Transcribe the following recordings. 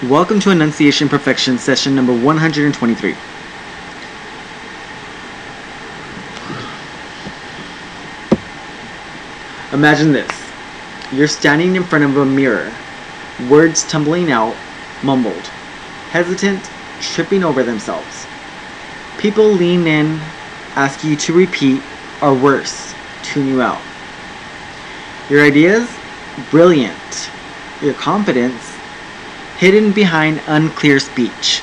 Welcome to Enunciation Perfection session number 123. Imagine this. You're standing in front of a mirror, words tumbling out, mumbled, hesitant, tripping over themselves. People lean in, ask you to repeat, or worse, tune you out. Your ideas? Brilliant. Your confidence? Hidden behind unclear speech.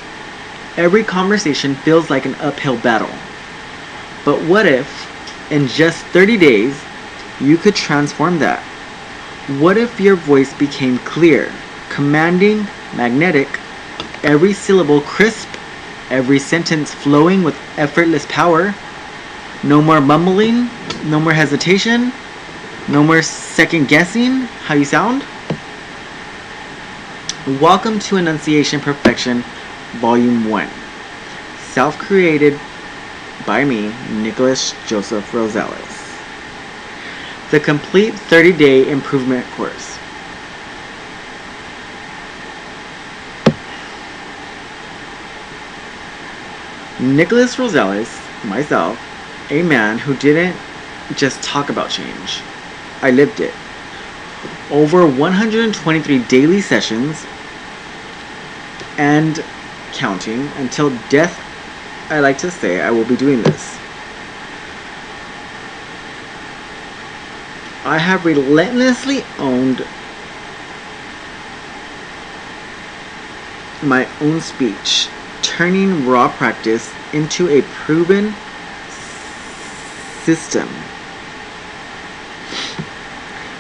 Every conversation feels like an uphill battle. But what if, in just 30 days, you could transform that? What if your voice became clear, commanding, magnetic, every syllable crisp, every sentence flowing with effortless power? No more mumbling, no more hesitation, no more second guessing how you sound? Welcome to Enunciation Perfection Volume 1, self-created by me, Nicholas Joseph Rosales. The complete 30-day improvement course. Nicholas Rosales, myself, a man who didn't just talk about change. I lived it. Over 123 daily sessions and counting until death. I like to say I will be doing this. I have relentlessly owned my own speech, turning raw practice into a proven system.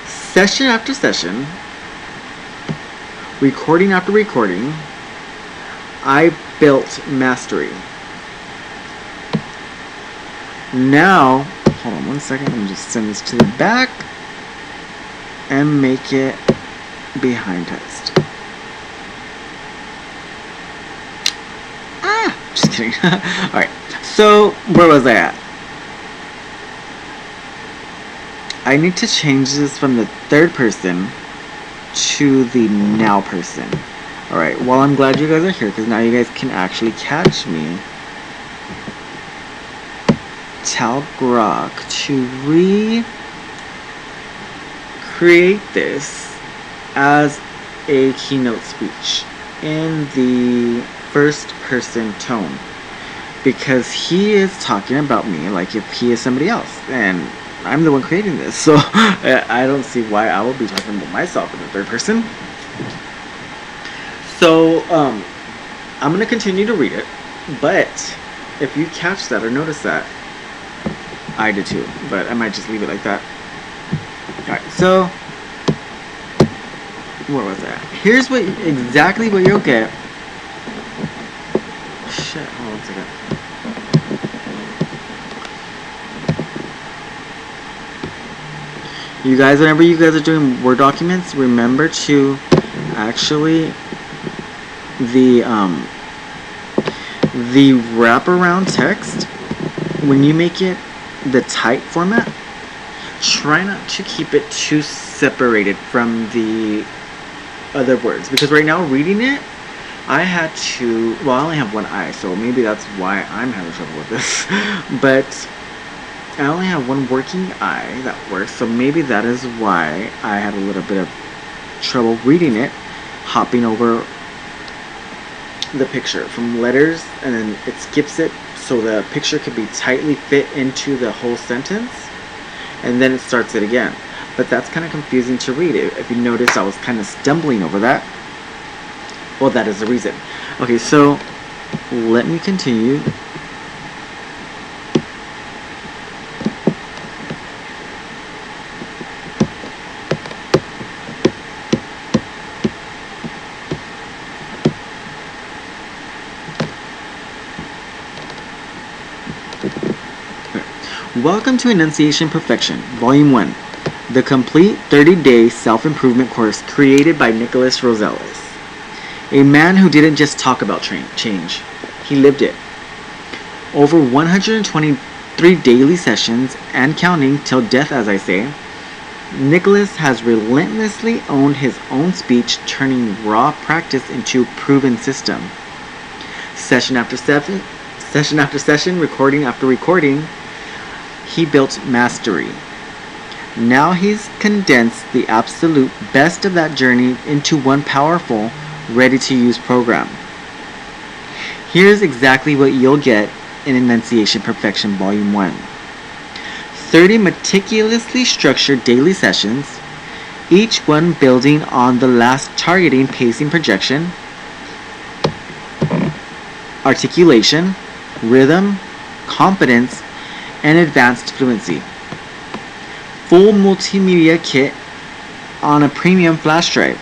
Session after session, recording after recording, I built mastery. Now, hold on one second, let me just send this to the back and make it behind text. Just kidding. Alright, so where was I at? I need to change this from the third person to the now person. Alright, well, I'm glad you guys are here because now you guys can actually catch me. Tell Grok to recreate this as a keynote speech in the first person tone, because he is talking about me like if he is somebody else and I'm the one creating this, so I don't see why I would be talking about myself in the third person. So I'm going to continue to read it, but if you catch that or notice that, I did too, but I might just leave it like that. Alright, so where was that? Here's exactly what you'll get. Shit, hold on a second. You guys, whenever you guys are doing Word documents, remember to actually the wraparound text, when you make it the type format, try not to keep it too separated from the other words, because right now reading it, I had to, well, I only have one eye, so maybe that's why I'm having trouble with this, but I only have one working eye that works, so maybe that is why I had a little bit of trouble reading it, hopping over the picture from letters, and then it skips it so the picture could be tightly fit into the whole sentence, and then it starts it again. But that's kind of confusing to read. If you notice, I was kind of stumbling over that. Well, that is the reason. Okay, so let me continue. Welcome to Enunciation Perfection, Volume 1, the complete 30-day self-improvement course created by Nicholas Rosales, a man who didn't just talk about change, he lived it. Over 123 daily sessions and counting till death, as I say, Nicholas has relentlessly owned his own speech, turning raw practice into a proven system. Session after session, recording after recording, he built mastery. Now he's condensed the absolute best of that journey into one powerful, ready-to-use program. Here's exactly what you'll get in Enunciation Perfection Volume 1. 30 meticulously structured daily sessions, each one building on the last, targeting pacing, projection, articulation, rhythm, confidence, and advanced fluency. Full multimedia kit on a premium flash drive,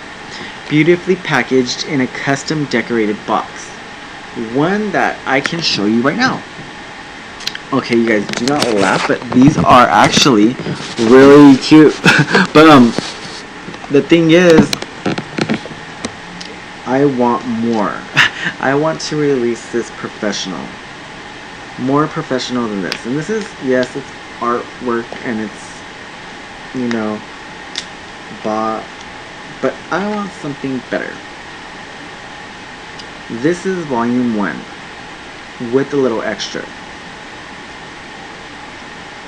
beautifully packaged in a custom decorated box. One that I can show you right now. Okay, you guys, do not laugh, but these are actually really cute. But the thing is, I want more. I want to release this professional. More professional than this. And this is, yes, it's artwork and it's, you know, bought, but I want something better. This is volume 1 with a little extra.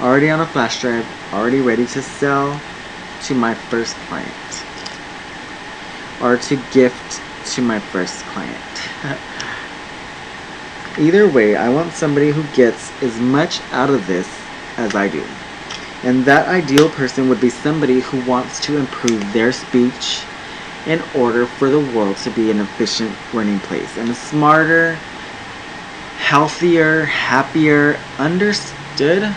Already on a flash drive, already ready to sell to my first client, or to gift to my first client. Either way, I want somebody who gets as much out of this as I do. And that ideal person would be somebody who wants to improve their speech in order for the world to be an efficient running place and a smarter, healthier, happier, understood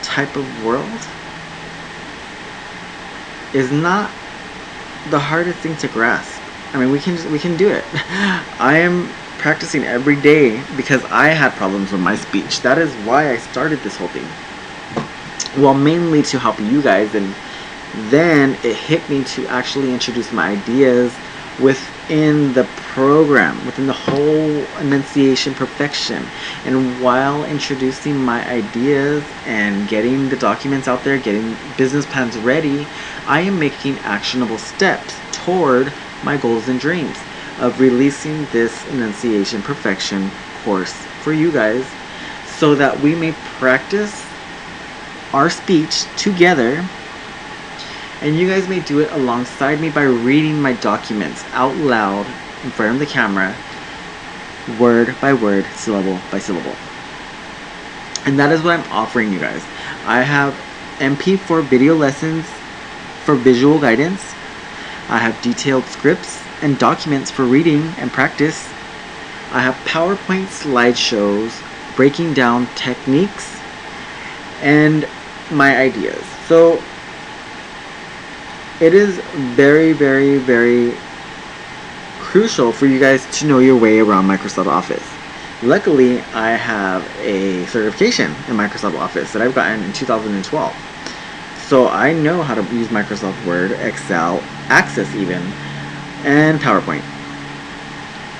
type of world is not the hardest thing to grasp. I mean, we can do it. I am practicing every day because I had problems with my speech. That is why I started this whole thing. Well, mainly to help you guys, and then it hit me to actually introduce my ideas within the program, within the whole Enunciation Perfection. And while introducing my ideas and getting the documents out there, getting business plans ready, I am making actionable steps toward my goals and dreams of releasing this Enunciation Perfection course for you guys, so that we may practice our speech together, and you guys may do it alongside me by reading my documents out loud in front of the camera, word by word, syllable by syllable. And that is what I'm offering you guys. I have MP4 video lessons for visual guidance. I have detailed scripts and documents for reading and practice. I have PowerPoint slideshows breaking down techniques and my ideas. So it is very, very, very crucial for you guys to know your way around Microsoft Office. Luckily, I have a certification in Microsoft Office that I've gotten in 2012. So I know how to use Microsoft Word, Excel, Access even, and PowerPoint.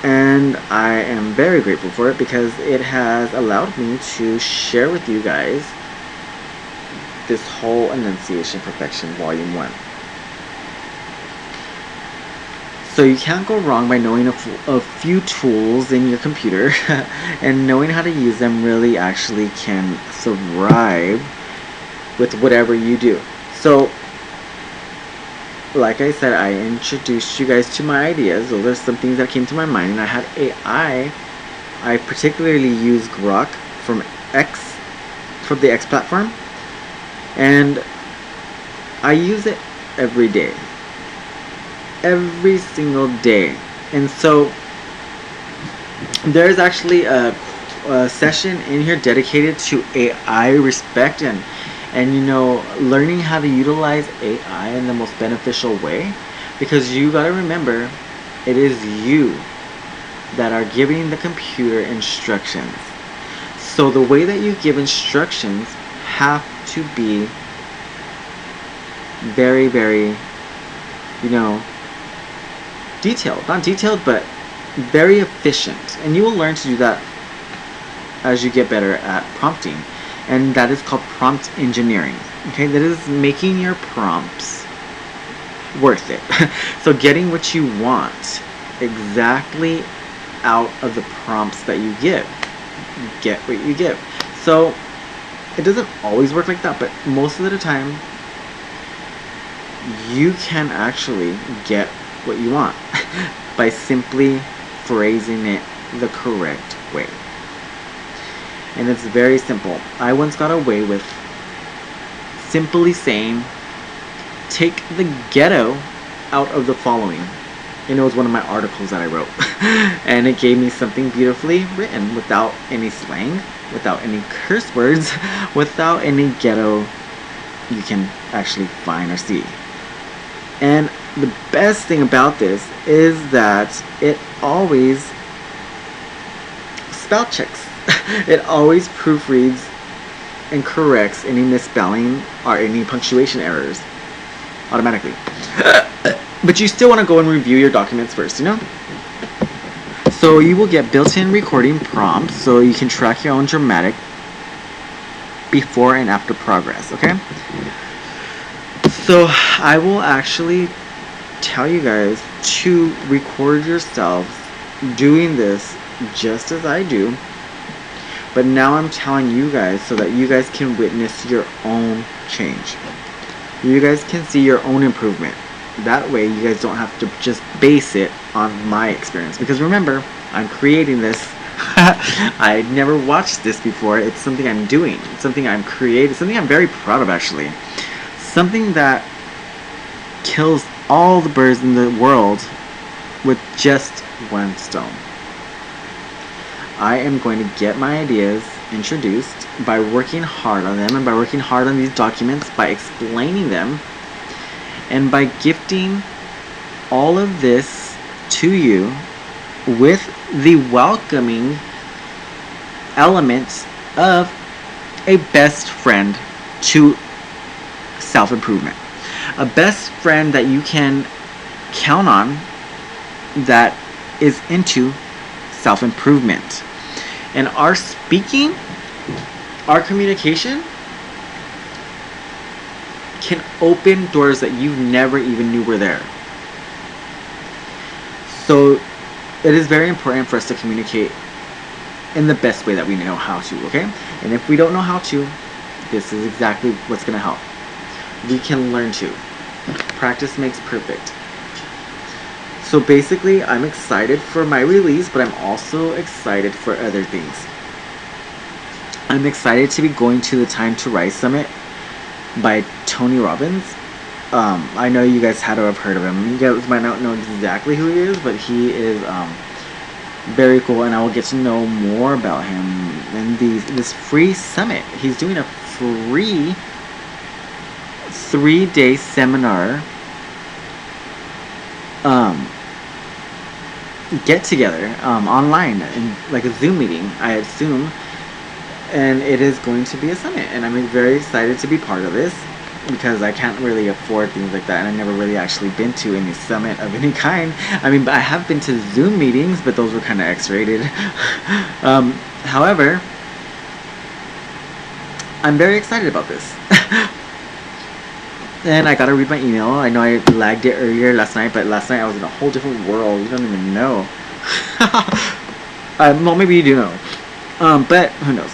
And I am very grateful for it because it has allowed me to share with you guys this whole Enunciation Perfection Volume 1. So you can't go wrong by knowing a few tools in your computer, and knowing how to use them really actually can thrive with whatever you do. So, like I said, I introduced you guys to my ideas. Those are some things that came to my mind, and I had AI. I particularly use Grok from the X platform, and I use it every day. Every single day. And so there's actually a session in here dedicated to AI respect and you know, learning how to utilize AI in the most beneficial way, because you gotta remember, it is you that are giving the computer instructions. So the way that you give instructions have to be very, very, you know, detailed. Not detailed, but very efficient. And you will learn to do that as you get better at prompting. and that is called prompt engineering. Okay, that is making your prompts worth it. So getting what you want exactly out of the prompts that you give. Get what you give. So it doesn't always work like that, but most of the time you can actually get what you want by simply phrasing it the correct way. And it's very simple. I once got away with simply saying, take the ghetto out of the following. And it was one of my articles that I wrote. And it gave me something beautifully written without any slang, without any curse words, without any ghetto you can actually find or see. And the best thing about this is that it always spell checks. It always proofreads and corrects any misspelling or any punctuation errors automatically. But you still want to go and review your documents first, you know? So you will get built-in recording prompts so you can track your own dramatic before and after progress, okay? So I will actually tell you guys to record yourselves doing this just as I do, but now I'm telling you guys so that you guys can witness your own change. You guys can see your own improvement. That way you guys don't have to just base it on my experience, because remember, I'm creating this. I never watched this before. It's something I'm doing. It's something I'm creating. Something I'm very proud of, actually. Something that kills all the birds in the world with just one stone. I am going to get my ideas introduced by working hard on them, and by working hard on these documents, by explaining them, and by gifting all of this to you with the welcoming elements of a best friend to self-improvement. A best friend that you can count on that is into self-improvement. And our speaking, our communication can open doors that you never even knew were there. So it is very important for us to communicate in the best way that we know how to, okay? And if we don't know how to, this is exactly what's going to help. We can learn to. Practice makes perfect. So basically, I'm excited for my release, but I'm also excited for other things. I'm excited to be going to the Time to Rise Summit by Tony Robbins. I know you guys had to have heard of him. You guys might not know exactly who he is, but he is very cool, and I will get to know more about him in this free summit. He's doing a free 3-day seminar get together online, in like a Zoom meeting, I assume, and it is going to be a summit, and I'm very excited to be part of this because I can't really afford things like that, and I've never really actually been to any summit of any kind. I mean, I have been to Zoom meetings, but those were kind of X-rated. However, I'm very excited about this. And I gotta read my email. I know I lagged it earlier last night, but last night I was in a whole different world. You don't even know. Well, maybe you do know. But who knows?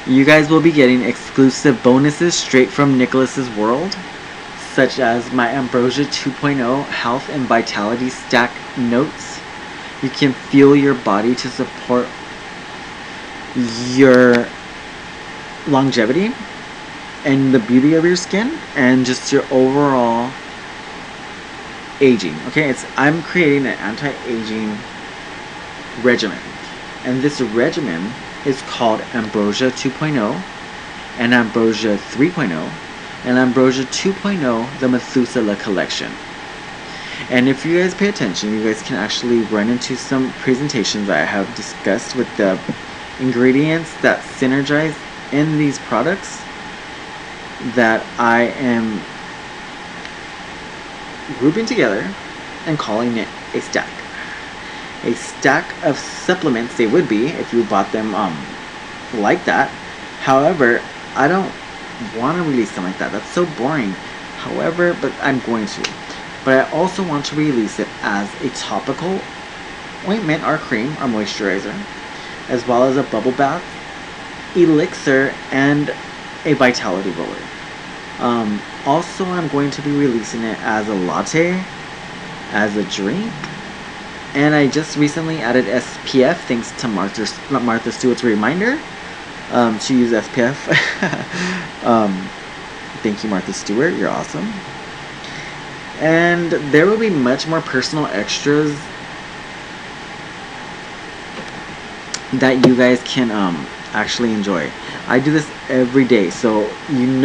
You guys will be getting exclusive bonuses straight from Nicholas's world, such as my Ambrosia 2.0 Health and Vitality Stack notes. You can fuel your body to support your longevity and the beauty of your skin and just your overall aging. Okay, I'm creating an anti-aging regimen, and this regimen is called Ambrosia 2.0 and Ambrosia 3.0 and Ambrosia 2.0 the Methuselah collection. And if you guys pay attention, you guys can actually run into some presentations that I have discussed with the ingredients that synergize in these products that I am grouping together and calling it a stack. a stack of supplements. They would be if you bought them like that. However, I don't want to release them like that. That's so boring. However, but I'm going to. But I also want to release it as a topical ointment or cream or moisturizer, as well as a bubble bath, elixir, and a vitality roller. Also, I'm going to be releasing it as a latte, as a drink, and I just recently added SPF thanks to Martha Stewart's reminder to use SPF. Thank you, Martha Stewart. You're awesome. And there will be much more personal extras that you guys can actually enjoy. I do this every day, so I'm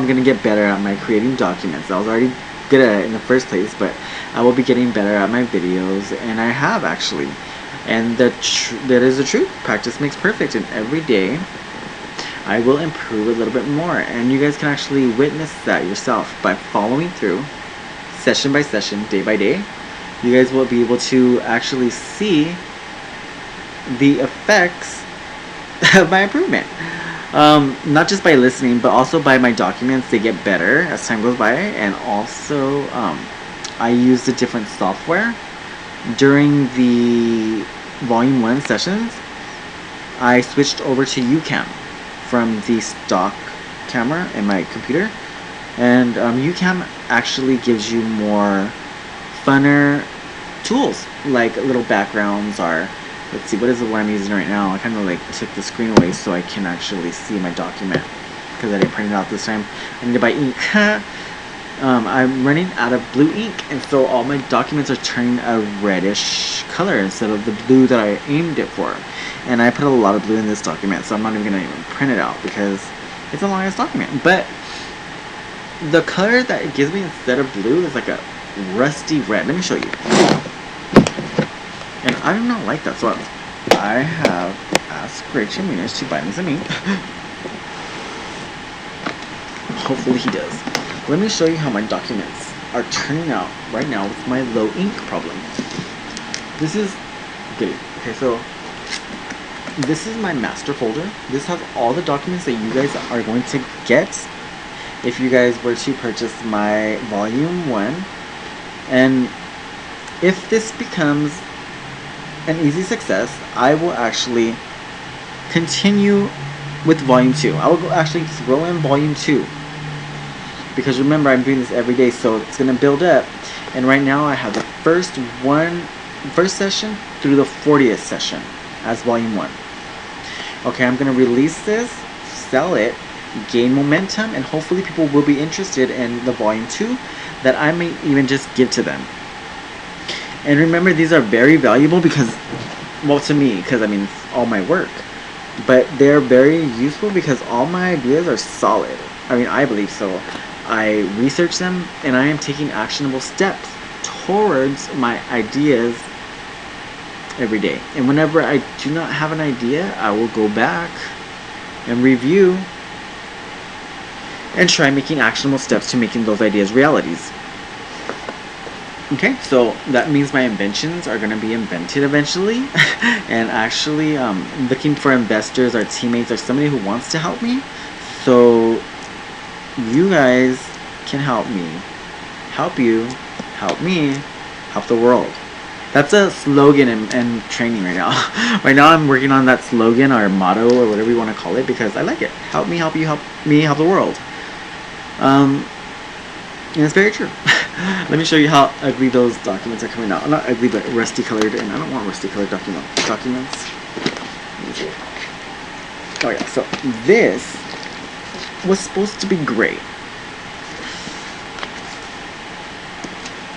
gonna get better at my creating documents. I was already good at it in the first place, but I will be getting better at my videos, and I have actually. And that is the truth. Practice makes perfect, and every day I will improve a little bit more, and you guys can actually witness that yourself by following through session by session, day by day. You guys will be able to actually see the effects of my improvement. Not just by listening, but also by my documents. They get better as time goes by, and also I use the different software. During the Volume 1 sessions, I switched over to UCam from the stock camera in my computer, and UCam actually gives you more funner tools, like little backgrounds, or let's see, what is the one I'm using right now? I kind of like took the screen away so I can actually see my document, because I didn't print it out this time. I need to buy ink. I'm running out of blue ink, and so all my documents are turning a reddish color instead of the blue that I aimed it for. And I put a lot of blue in this document, so I'm not even going to print it out because it's a long-ass document. But the color that it gives me instead of blue is like a rusty red. Let me show you. And I do not like that, so I have asked Rachel Munoz to buy me some ink. Hopefully he does. Let me show you how my documents are turning out right now with my low ink problem. This is good. Okay, so this is my master folder. This has all the documents that you guys are going to get if you guys were to purchase my Volume 1. And if this becomes an easy success, I will actually continue with Volume 2. I will actually throw in Volume 2. Because remember, I'm doing this every day, so it's going to build up. And right now I have the first session through the 40th session as Volume 1. Okay, I'm going to release this, sell it, gain momentum, and hopefully people will be interested in the Volume 2 that I may even just give to them. And remember, these are very valuable because, well, to me, because I mean, it's all my work. But they're very useful because all my ideas are solid. I mean, I believe so. I research them, and I am taking actionable steps towards my ideas every day. And whenever I do not have an idea, I will go back and review and try making actionable steps to making those ideas realities. Okay, so that means my inventions are going to be invented eventually. And actually looking for investors or teammates or somebody who wants to help me. So you guys can help me, help you, help me, help the world. That's a slogan and training right now. Right now I'm working on that slogan or motto or whatever you want to call it because I like it. Help me, help you, help me, help the world. And it's very true. Let me show you how ugly those documents are coming out. Not ugly, but rusty colored, and I don't want rusty colored documents. Oh yeah, so this was supposed to be gray,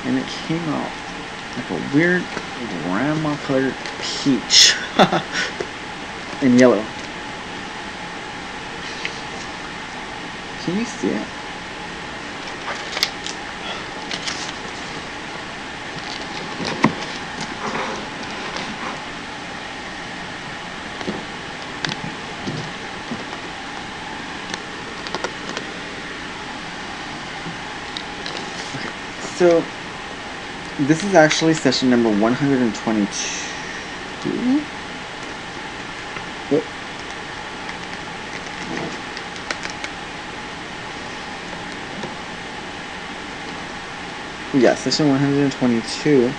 and it came out like a weird grandma colored peach and yellow. Can you see it? So this is actually session number 122. Oh. Yeah, session 122.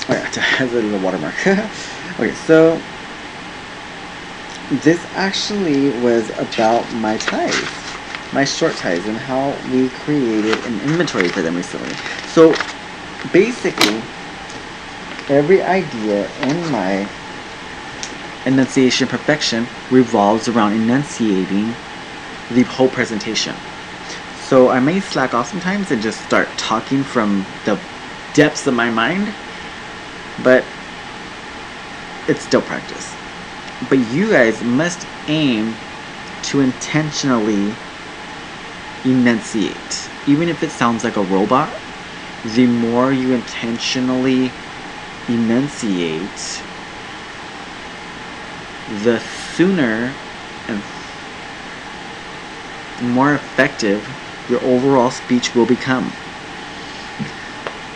Oh yeah, it has a little watermark. Okay, so this actually was about my ties, my short ties, and how we created an inventory for them recently. So basically, every idea in my Enunciation Perfection revolves around enunciating the whole presentation. So I may slack off sometimes and just start talking from the depths of my mind, but it's still practice. But you guys must aim to intentionally enunciate. Even if it sounds like a robot, the more you intentionally enunciate, the sooner and more effective your overall speech will become.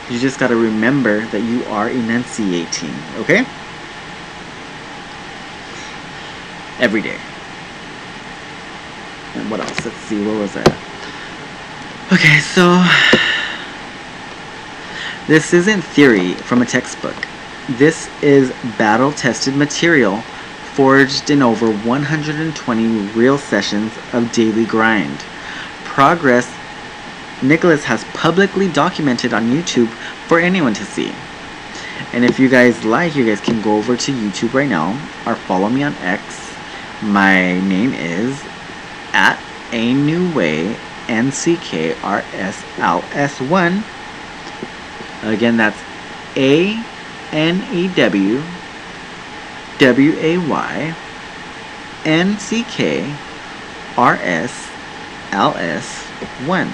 You just got to remember that you are enunciating, okay? Every day. And what else? Let's see, where was that? Okay, so this isn't theory from a textbook. This is battle-tested material forged in over 120 real sessions of daily grind. Progress Nicholas has publicly documented on YouTube for anyone to see. And if you guys like, you guys can go over to YouTube right now or follow me on X. My name is at ANEWAYNCKRSLS1. Again, that's ANEWAYNCKRSLS1.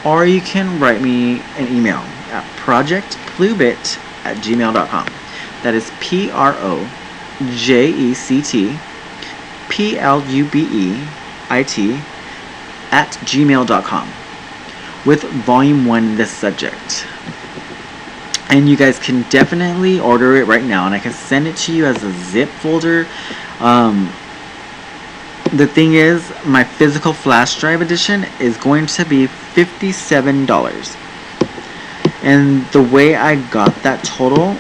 Or you can write me an email at projectplubit@gmail.com. That is projectplubit@gmail.com with volume 1 in this subject. And you guys can definitely order it right now, and I can send it to you as a zip folder. The thing is, my physical flash drive edition is going to be $57. And the way I got that total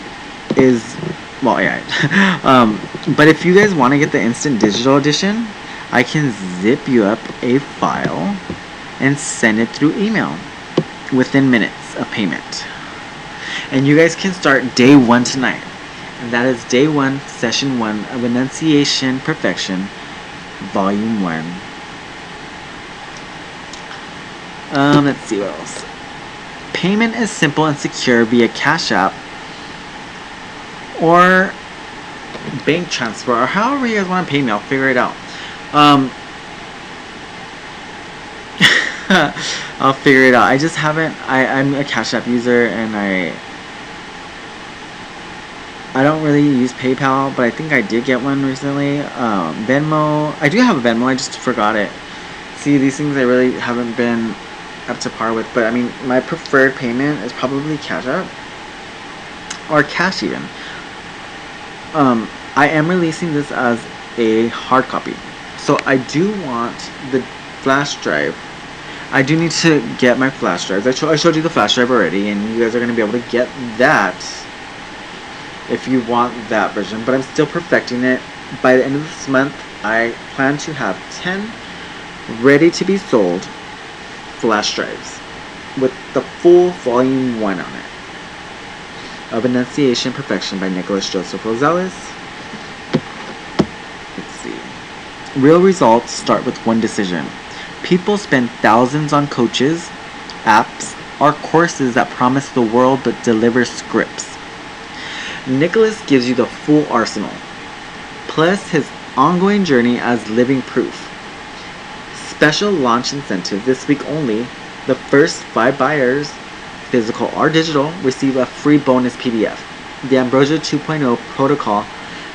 is, well, yeah. But if you guys want to get the instant digital edition, I can zip you up a file and send it through email within minutes of payment. And you guys can start day 1 tonight. And that is day 1, session 1 of Enunciation Perfection, volume 1. Let's see what else. Payment is simple and secure via Cash App or bank transfer, or however you guys want to pay me. I'll figure it out. I'll figure it out. I just haven't. I'm a Cash App user, and I don't really use PayPal, but I think I did get one recently. Venmo. I do have a Venmo. I just forgot it. See, these things I really haven't been up to par with. But I mean, my preferred payment is probably Cash App or cash even. I am releasing this as a hard copy, so I do want the flash drive. I do need to get my flash drives. I showed you the flash drive already, and you guys are going to be able to get that if you want that version, but I'm still perfecting it. By the end of this month, I plan to have 10 ready to be sold flash drives with the full volume 1 on it of Enunciation Perfection by Nicholas Rosales. Let's see. Real results start with one decision. People spend thousands on coaches, apps, or courses that promise the world but deliver scripts. Nicholas gives you the full arsenal, plus his ongoing journey as living proof. Special launch incentive this week only. The first 5 buyers, physical or digital, receive a free bonus PDF. The Ambrosia 2.0 protocol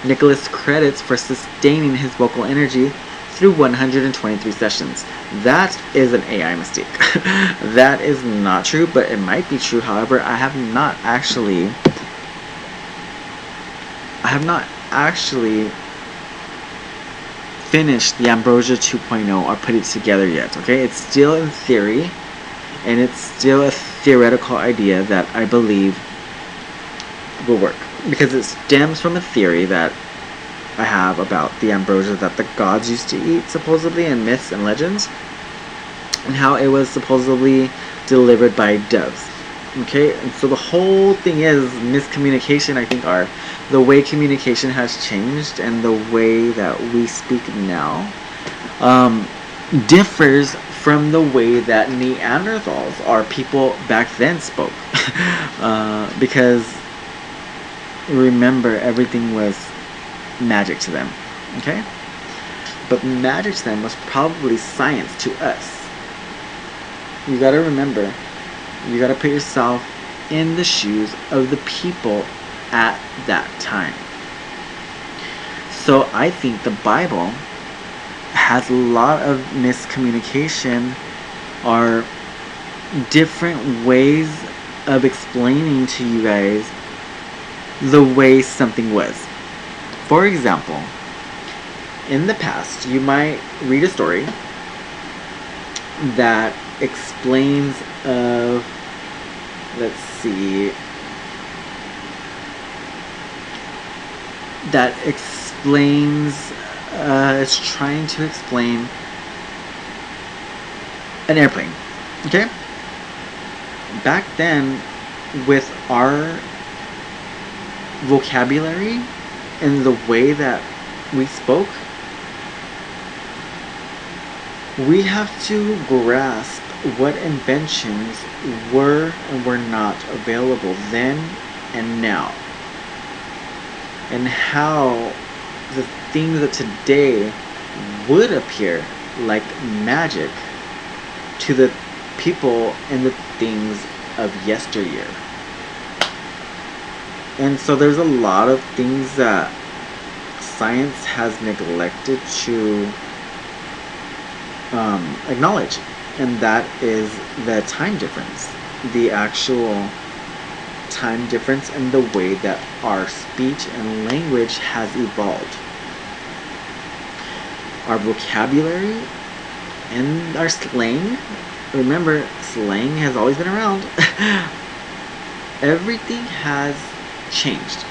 Nicholas credits for sustaining his vocal energy through 123 sessions. That is an AI mistake. That is not true, but it might be true. However, I have not actually finished the Ambrosia 2.0 or put it together yet. Okay, it's still in theory, and it's still a theoretical idea that I believe will work, because it stems from a theory that I have about the ambrosia that the gods used to eat, supposedly, in myths and legends, and how it was supposedly delivered by doves. Okay, and so the whole thing is miscommunication, I think, are the way communication has changed, and the way that we speak now differs from the way that Neanderthals, or people back then, spoke. Because remember, everything was magic to them. Okay, but magic to them was probably science to us. You gotta remember, you gotta put yourself in the shoes of the people at that time. So I think the Bible has a lot of miscommunication, or different ways of explaining to you guys the way something was. For example, in the past, you might read a story that explains of, let's see, that explains, it's trying to explain an airplane. Okay? Back then, with our vocabulary and the way that we spoke, we have to grasp what inventions were and were not available then and now, and how the things that today would appear like magic to the people and the things of yesteryear. And so there's a lot of things that science has neglected to acknowledge, and that is the time difference, the actual time difference, and the way that our speech and language has evolved. Our vocabulary and our slang, remember, slang has always been around. Everything has changed.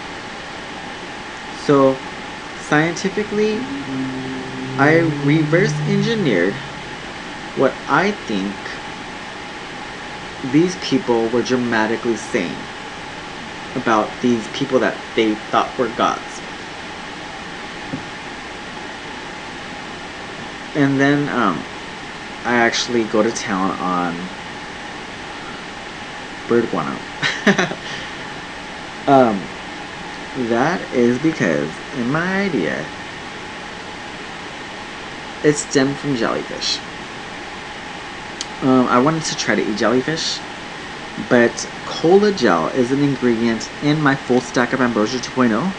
So scientifically, I reverse engineered what I think these people were dramatically saying about these people that they thought were gods. And then I actually go to town on bird guano. That is because, in my idea, it stemmed from jellyfish. I wanted to try to eat jellyfish, but cola gel is an ingredient in my full stack of Ambrosia 2.0,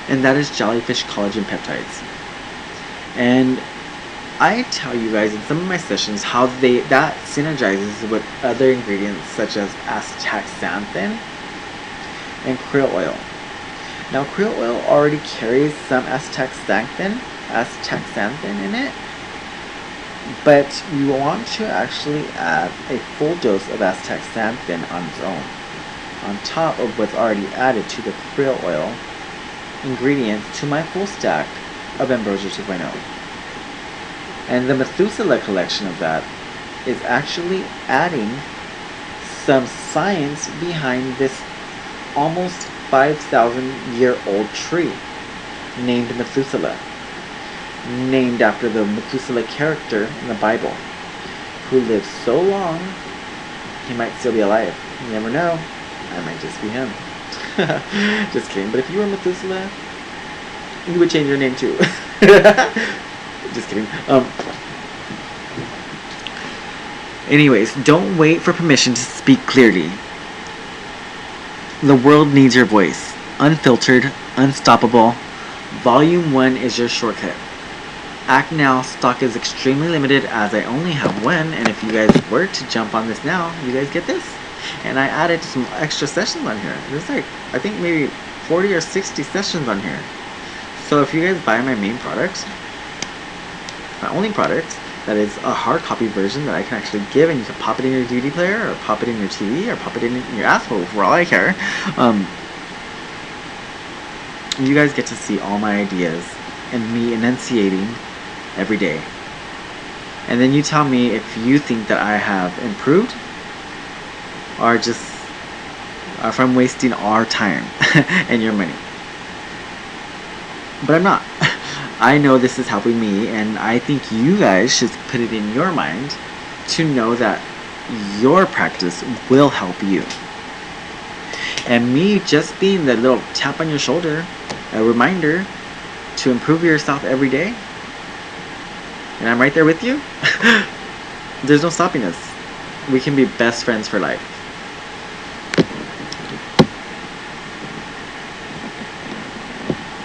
and that is jellyfish collagen peptides. And I tell you guys in some of my sessions how that synergizes with other ingredients such as astaxanthin and krill oil. Now, krill oil already carries some astaxanthin in it, but you want to actually add a full dose of astaxanthin on its own, on top of what's already added to the krill oil ingredients to my full stack of Ambrosia 2.0. And the Methuselah collection of that is actually adding some science behind this almost 5,000-year-old tree named Methuselah, named after the Methuselah character in the Bible, who lived so long he might still be alive. You never know, I might just be him. Just kidding. But if you were Methuselah, you would change your name too. Just kidding. Anyways, don't wait for permission to speak clearly. The world needs your voice. Unfiltered, unstoppable. Volume 1 is your shortcut. Act now stock is extremely limited as I only have one, and if you guys were to jump on this now, you guys get this. And I added some extra sessions on here. There's like, I think maybe 40 or 60 sessions on here. So if you guys buy my main product, my only product, that is a hard copy version that I can actually give, and you can pop it in your DVD player, or pop it in your TV, or pop it in your asshole, for all I care. You guys get to see all my ideas and me enunciating every day. And then you tell me if you think that I have improved, or just if I'm wasting our time and your money. But I'm not. I know this is helping me, and I think you guys should put it in your mind to know that your practice will help you. And me just being the little tap on your shoulder, a reminder to improve yourself every day, and I'm right there with you, there's no stopping us. We can be best friends for life.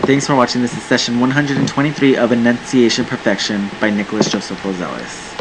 Thanks for watching. This is session 123 of Enunciation Perfection by Nicholas Rosales.